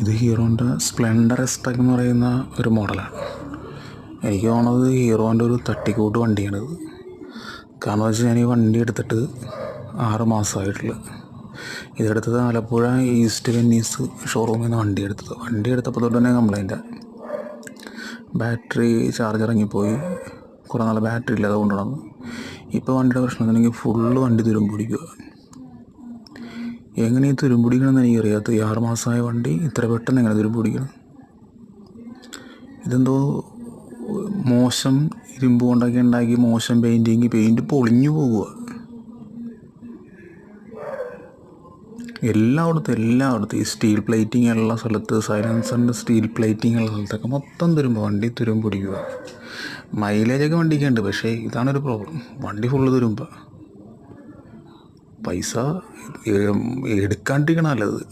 ഇത് ഹീറോൻ്റെ സ്പ്ലെൻഡർ എസ്ട്രക് എന്ന് പറയുന്ന ഒരു മോഡലാണ്. എനിക്ക് തോന്നുന്നത് ഹീറോൻ്റെ ഒരു തട്ടിക്കൂട്ട് വണ്ടിയാണിത്. കാരണം വെച്ചാൽ ഞാൻ ഈ വണ്ടി എടുത്തിട്ട് 6 മാസമായിട്ടുള്ളൂ. ഇതെടുത്തത് ആലപ്പുഴ ഈസ്റ്റ് വെന്നീസ് ഷോറൂമിൽ നിന്ന് വണ്ടി എടുത്തപ്പോൾ തൊട്ട് തന്നെ കംപ്ലൈൻറ്റാണ്. ബാറ്ററി ചാർജ് ഇറങ്ങിപ്പോയി. കുറേ നാൾ ബാറ്ററി ഇല്ലാതെ കൊണ്ടുവന്നു. ഇപ്പോൾ വണ്ടിയുടെ പ്രശ്നം എന്നുണ്ടെങ്കിൽ ഫുള്ള് വണ്ടി തുരുമ്പ് പിടിക്കുക. എങ്ങനെ ഈ തുരുമ്പ് പിടിക്കണമെന്ന് എനിക്കറിയാത്ത ഈ 6 മാസമായ വണ്ടി ഇത്ര പെട്ടെന്ന് എങ്ങനെ തുരുമ്പ് പിടിക്കണം? ഇതെന്തോ മോശം ഇരുമ്പ് കൊണ്ടൊക്കെ ഉണ്ടാക്കി മോശം പെയിൻറ്റ് പൊളിഞ്ഞു പോവുക. എല്ലായിടത്തും ഈ സ്റ്റീൽ പ്ലേറ്റിംഗ് ഉള്ള സ്ഥലത്ത്, സൈലൻസറിൻ്റെ സ്റ്റീൽ പ്ലേറ്റിംഗ് ഉള്ള സ്ഥലത്തൊക്കെ മൊത്തം വണ്ടി തുരുമ്പ് പിടിക്കുക. മൈലേജൊക്കെ വണ്ടിക്ക് ഉണ്ട്, പക്ഷേ ഇതാണൊരു പ്രോബ്ലം. വണ്ടി ഫുള്ള് തുരുമ്പാണ്. പൈസ എടുക്കാണ്ടിരിക്കണം നല്ലത്.